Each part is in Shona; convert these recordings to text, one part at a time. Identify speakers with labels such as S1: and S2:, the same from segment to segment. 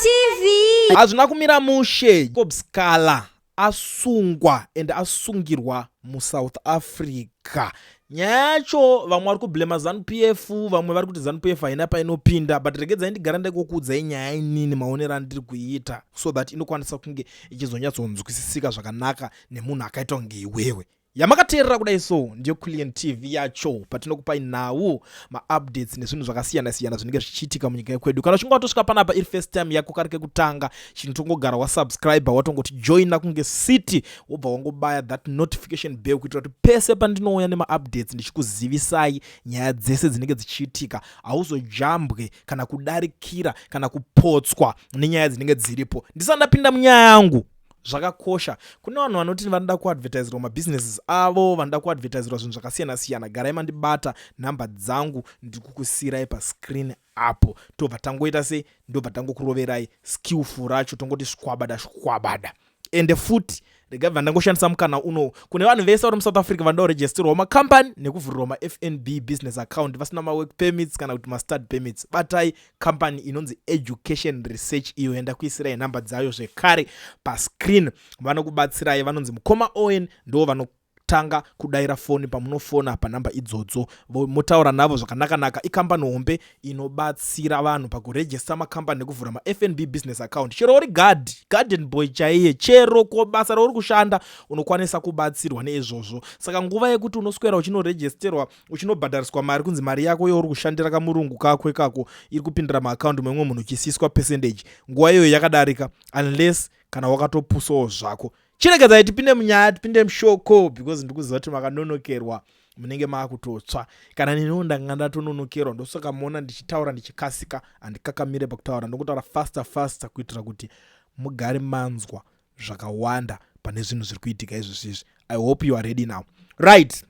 S1: TV.
S2: Hazvina kumira mushe. Scala asungwa and asungirwa muSouth Africa. Nyaya yacho vamwe vari kublema ZANU-PF, vamwe vari kuti ZANU-PF haina painopinda, but regedzai ndigara ndaikukuudzai nyaya inini maonero andiri kuiita so that inokwanisa kunge ichizonyatsonzwisisika zvakanaka nemunhu akaita kunge iwewe. Yamakateerera kudai so ndiyo Kulian TV yacho patinokupai nawo ma-updates nezvinhu zvakasiyana-siyana zvinenge zvichiitika munyika yekwedu. Kana uchinge watosvika panapa iri first time yako kari kekutanga, chinotongogara wasubscribe watongoti joina kunge city wobva wangobaya that notification bell kuitira kuti pese pandinouya nema-updates ndichikuzivisai nyaya dzese dzinenge dzichiitika. Hauzojambwe kana kudarikira kana kupotswa nenyaya dzinenge dziripo. Ndisandapinda munyaya yangu. Zvakakosha. Kune vanhu vanoti vanoda kuadvertiserwa mabusinesses avo, vanoda kuadvertiserwa zvinhu zvakasiyana-siyana. Garai mandibata nhamba dzangu ndikukusirai pascreen apo. Tobva tangoita sei? Ndobva tangokuroverai skillful racho tongoti shkwabada. Ende futi regabva ndangoshandisa mukana uno kune vanhu vese vari muSouth Africa vanoda kuregisterwa makampani nekuvhurirwa maFNB business account vasina mawork permits kana kuti mastard permits. Batai company inonzi Education Research iyo enda kuisirai nhamba dzayo zvekare pascreen. Vanokubatsirai vanonzi Mukoma Owen ndo vanotanga kudaira foni pamunofona panhamba idzodzo. Motaura navo zvakanaka-naka. Ikambani hombe inobatsira vanhu pakuregister makampani nekuvhura maFNB business account. Chero uri garden boy chaiye, chero ko basa rauri kushanda unokwanisa kubatsirwa neizvozvo. Saka nguva yekuti unoswera uchinoregisterwa uchinobhadhariswa mari kunzi mari yako youri kushandira kamurungu kako ikako iri kupindira maakaunti memwe munhu uchisiswa percentage. Nguva iyoyo yakadarika unless kana wakatopusawo zvako. Chiregedzai tipinde munyaya, tipinde mushoko because ndikuziva kuti makanonokerwa munenge maakutotsva. Kana niniwo ndanga ndatononokerwa ndosaka muona ndichitaura ndichikasika handikakamire pakutaura ndokutaura faster kuitira kuti mugare manzwa zvakawanda pane zvinhu zviri kuitika izvozvizvi. I hope you are ready now. Right.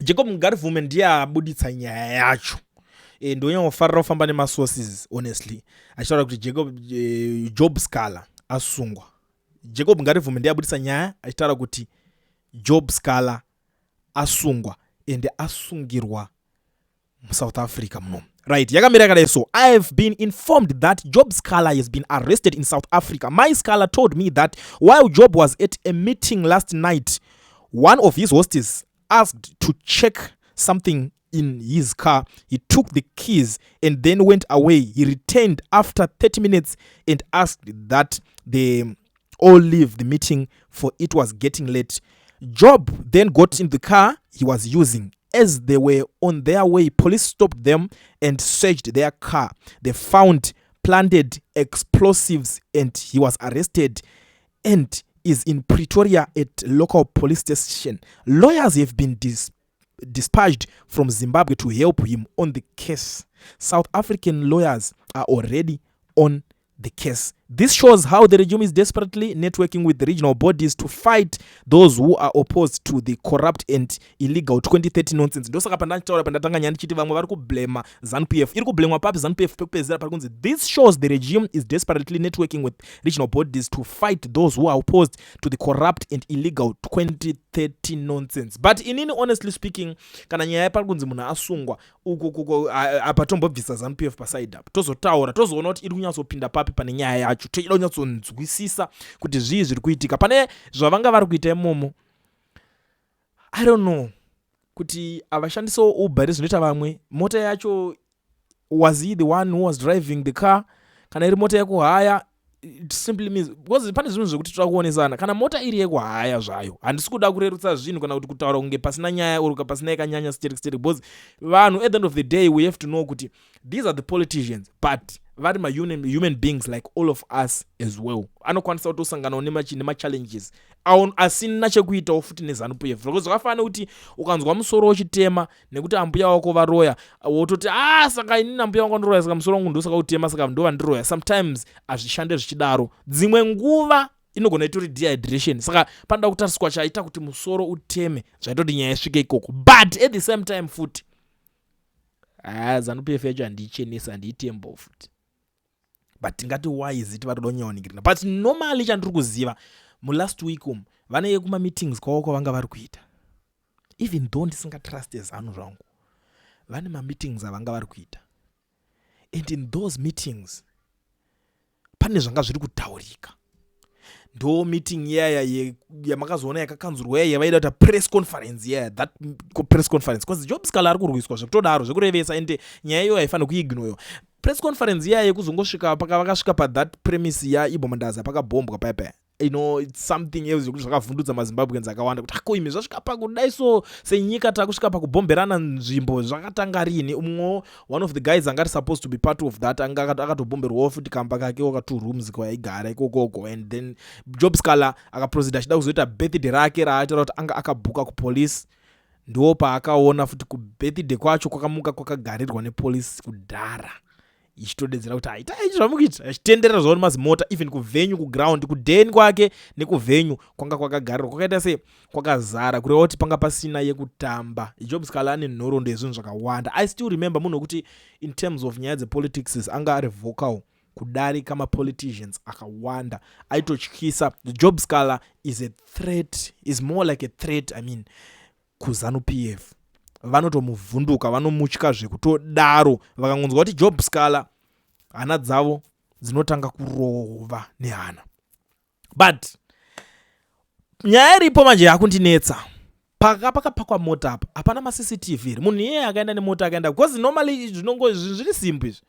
S2: Jacob Mugarivume ndiye abuditsa nyaya yacho. Ndonyangofarira kufamba nemasources honestly. Achitaura kuti Job Scala asungwa. Jacob Mugarivume ndiye abuditsa nyaya achitaura kuti Job Scala asungwa ende asungirwa muSouth Africa muno. Right, yakamira yakadai so. I have been informed that Job Scala has been arrested in South Africa. My Scala told me that while Job was at a meeting last night, one of his hosts asked to check something in his car. He took the keys and then went away. He returned after 30 minutes and asked that they all leave the meeting for it was getting late. Job then got in the car he was using. As they were on their way, police stopped them and searched their car. They found planted explosives and he was arrested and is in Pretoria at local police station. Lawyers have been dispatched from Zimbabwe to help him on the case. South African lawyers are already on the case. This shows how the regime is desperately networking with the regional bodies to fight those who are opposed to the corrupt and illegal 2030 nonsense. Ndosaka pandachitaura pandatanganya ndichiti vamwe vari kublema ZANU-PF. Iri kublemwa papi ZANU-PF pekupedzera pari kunzi this shows the regime is desperately networking with regional bodies to fight those who are opposed to the corrupt and illegal 2030 nonsense. But inini honestly speaking kana nyaya pari kunzi munhu asungwa uko apa tombobvisa ZANU-PF paside up. Tozotaura tozoona kuti iri kunyatsopinda papi pane nyaya yacho. Tochida kunyatsonzwisisa kuti zvii zviri kuitika pane zvavanga vari kuita imomo. I don't know kuti avashandisawo Uber zvinoita vamwe. Mota yacho was he the one who was driving the car kana iri mota yekuhaya? It simply means because pane zvinhu zvekuti tirakuonesana kana mota iri yekuhaya zvayo handisi kuda kurerutsa zvinhu kana kuti kutaura kunge pasina nyaya uruka pasina yakanyanya steri because vanhu at the end of the day we have to know kuti these are the politicians but vari human beings like all of us as well. Anokwanisa kutosanganawo nema-challenges asina chekuitawo futi neZANU-PF. Because zvakafanira kuti ukanzwa musoro uchitema nekuti ambuya wako varoya wototi saka inini ambuya wangu andiroya saka musoro wangu ndosaka utema saka ndo vandiroya. Sometimes hazvishande zvichidaro. Dzimwe nguva inogona itori dehydration. Saka panoda kutariswa chaita kuti musoro uteme zvaita kuti nyaya isvike ikoko. But at the same time futi ZANU-PF yacho handiichenesa handiitembo futi. But tingati why is it vari donyaoningirina. But normally chandiri kuziva last week vane kuma meetings kwavo vanga vari kuita. Even though ndisingatrust ZANU zvangu vane ma meetings avanga vari kuita. And in those meetings pane zvanga zviri kutaurika. Ndo meeting yamakazoona yakakanzurwa yavaida kuti press conference that press conference because Job Scala ari kurwiswa zvekutodaro zvekurevesa ende nyaya iyo haifanira kuignoiwa. Press conference yekuzongosvika vakasvika that premise yaIbwe Mandaza pakabhombwa paya. It's something else zvekuti zvakavhundutsa maZimbabweans akawanda kuti ako imi zvasvika pakudai so senyika takusvika pakubhomberana nzvimbo zvakatanga rini. One of the guys anga supposed to be part of that anga akatobhomberwawo futi kamba kake ka 2 rooms kwaigara ikokoko, and then Job Scala akaproceda achida kuzoita birthday rake raatira kuti anga akabhuka kupolice. Ndo paakaona futi kubirthday kwacho kwakamuka kwakagarirwa nepolice kudhara ichitodedzera kuti aita zvamukuita achitenderera zvavo nemazimota even kuvenue kuground kudheni kwake nekuvenue kwanga kwakagarirwa kwakaita se kwakazara kureva kuti panga pasina yekutamba. Job Scala ane nhoroondo yezvinhu zvakawanda. I still remember munhu kuti in terms of nyaya dzepolitics anga ari vocal kudarika mapoliticians akawanda aitotyisa. Job Scala is a threat, is more like a threat, kuZANU PF. Vanotomuvhunduka vanomutya zvekutodaro vakangonzwa kuti Job Scala hana dzavo dzinotanga kurova nehana. But nyaya iripo manje yakundinetsa pakapakwa mota apa hapana maCCTV. Munhu iye akaenda nemota akaenda because normally zviri simple izvi.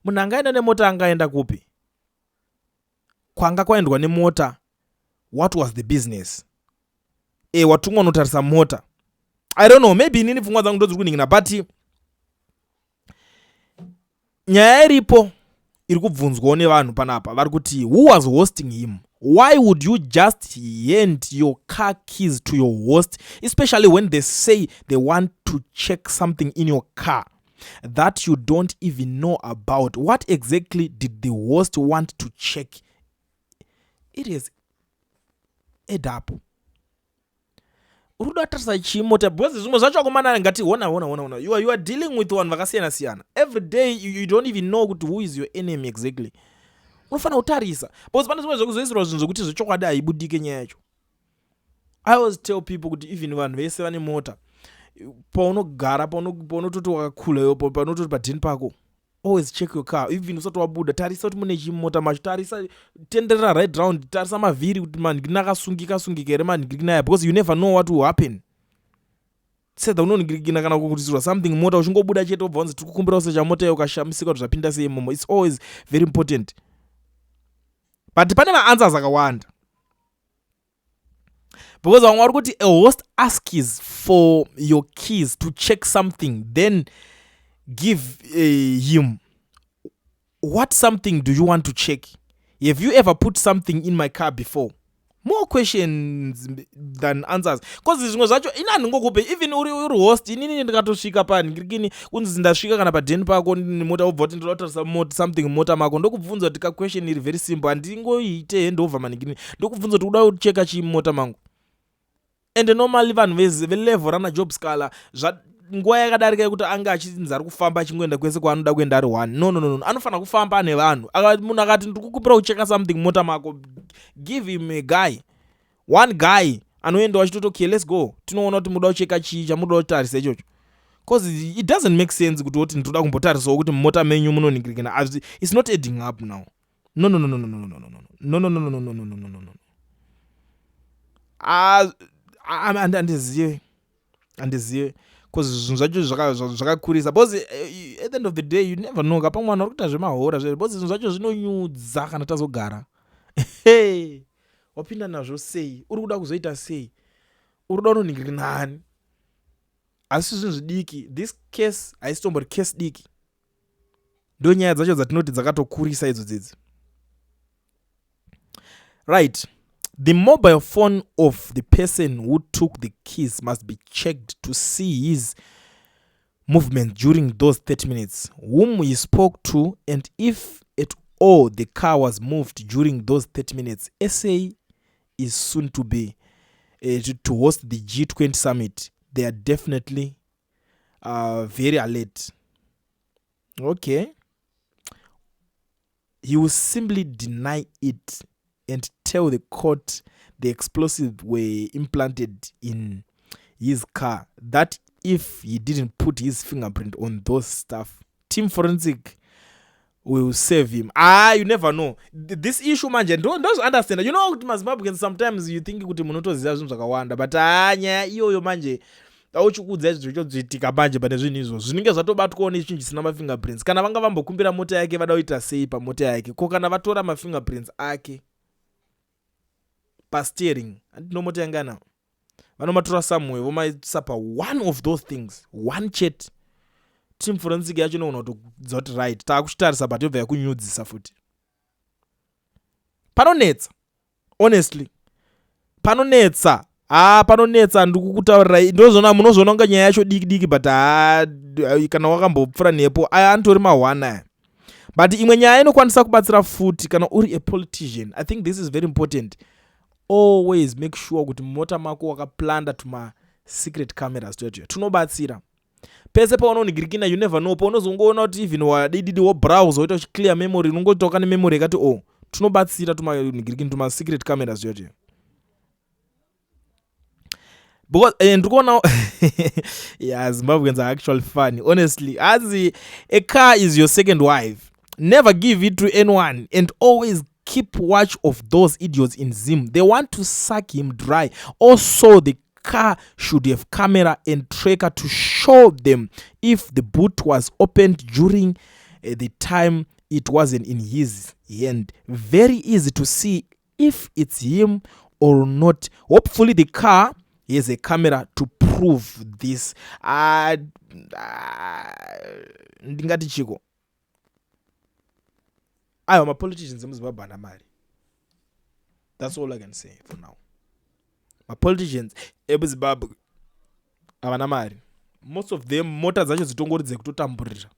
S2: Munhu angaenda nemota angaenda kupi? Kwanga kwaendwa nemota, what was the business? Watumwa notarisa mota. I don't know, maybe inini pfungwa dzangu ndodzi kuningina, but nyaya iripo iri kubvunzwawo nevanhu panapa vari kuti who was hosting him? Why would you just hand your car keys to your host, especially when they say they want to check something in your car that you don't even know about? What exactly did the host want to check? It is up. Urudatarisa chimota because zvimwe zvacho akomana ngati hona you are dealing with one vakasiyana siyana every day. You don't even know who is your enemy exactly. Unofana kutarisa because pane zvimwe zvekuzoisirwa zvinhu zvokuti zvechokwadi haibudike nyaya yacho. I always tell people kuti even vanhu vese vane mota paunogara paunototi wakakula yopo paunototi padhini pako always check your car. Even usati wabuda tarisa kuti mune chimota macho, tarisa tenderera right round, tarisa mavhiri kuti manhingirina akasungika here manhingirina aya because you never know what will happen. Sedza unonhingirikina kana kukurisirwa something mota uchingobuda chete obva wanzi tikukumbira kusecha mota iyo ukashamisika kuti zvapinda sei imomo. It's always very important. But pane maanswers akawanda because vamwe vari kuti a host asks for your keys to check something, then give him what something do you want to check? Have you ever put something in my car before? More questions than answers because zvimwe zvacho inani ngokupe even uri host inini ndikatosvika panhingirikini kunzi ndasvika kana padheni pako mota ubva kuti ndoda kutarisa something mota mako ndokubvunza kuti question iri very simple handingoite handover manhingirikini ndokubvunza kuti uda kucheka chii mota mangu. And normally vanhu velevel rana Job Scala nguva yakadarika yekuti anga achinzi ari kufamba achingoenda kwese kwaanoda kuenda ari one. No, anofana kufamba ane vanhu. Munhu akati ndikukupira kucheka something mota mako, give him a guy, one guy anoenda wachitoti okay let's go, tinoona kuti muda kucheka chii chamuda kutarisa ichocho because it doesn't make sense kuti ndoda kumbotarisawo kuti mota menyu munonhingirikana. It's not adding up now. No. Andizive because zvinhu zvacho zvakakurisa because at the end of the day you never know kapa mwana arikuita zvemahora because zvinhu zvacho zvinonyudza kana tazogara. Wapinda nazvo sei? Uri kuda kuzoita sei? Uri kuda kunonhingirika nani? Asi zvinhu zvidiki. This case haisitombori case diki. Ndo nyaya dzacho dzatinoti dzakatokurisa idzodzidzi. Right. The mobile phone of the person who took the keys must be checked to see his movement during those 30 minutes, whom he spoke to, and if at all the car was moved during those 30 minutes. SA is soon to be to host the G20 summit. They are definitely very alert. Okay. He will simply deny it and tell the court the explosives were implanted in his car, that if he didn't put his fingerprint on those stuff, team forensic will save him. You never know. This issue manje don't understand. You know kuti maZimbabweans sometimes you think kuti munotoziva zvinhu zvakawanda, but nyaya iyoyo manje auchikudza izvo zvichiitika manje pane zvinhu izvo zvinenge zvatobatwawo nechinhu chisina mafingerprints. Kana vanga vambokumbira mota yake vada kuita sei pamota yake, ko kana vatora mafingerprints ake pasteering, handino mota yanga nawo, vanomatora somewhere vomaisa pa one of those things, one chat. Team forensic yacho inogona kutodza kuti right, taakuchitarisa but yobva yakunyudzisa futi. Panonetsa, honestly panonetsa. Panonetsa ndikukutaurirai, ndozona munozona kunge nyaya yacho diki but kana wakambopfura nepo anotori mahwana. But imwe nyaya inokwanisa kubatsira futi kana uri a politician. I think this is very important. Always make sure kuti mota mako wakaplanda tuma secret cameras tocho tunobatsira. Pese paunonigirikina, you never know, paunozongoona kuti even wadididi wo browse woita clear memory, unongotoka ne memory yakati tunobatsira tuma nigirikina tuma secret cameras tocho. Because ndikuona yeah, Zimbabweans are actually funny. Honestly, as a car is your second wife, never give it to anyone, and always keep watch of those idiots in Zim. They want to suck him dry. Also, the car should have camera and tracker to show them if the boot was opened during the time it wasn't in his hand. Very easy to see if it's him or not. Hopefully the car has a camera to prove this. Ndingati chiko. My politicians in Zimbabwe are married. That's all I can say for now. My politicians in Zimbabwe are married. Most of them mota zacho zitongori dzekutotamburira.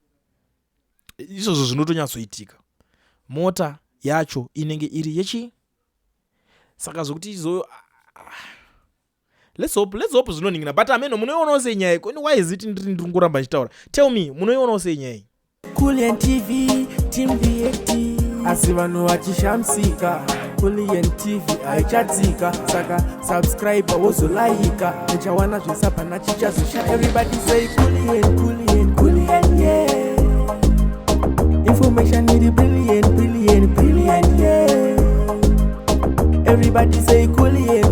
S2: Izvozvo zvinotonyatsoitika. Mota yacho inenge iri yechi. Saka zvokuti izo let's hope zvinoningina. But ameno munoiona sei nyaya. Why is it ndingoramba ndichitaura? Tell me, munoiona sei nyaya?
S1: Kulian TV, Team VAT. Asi vanhu vachishamsika. Kulian TV aichatsika. Saka subscribe wozolaika. Nechawana zvisapana chichazosha. Everybody say Kulian, yeah. Information need brilliant, yeah. Everybody say Kulian.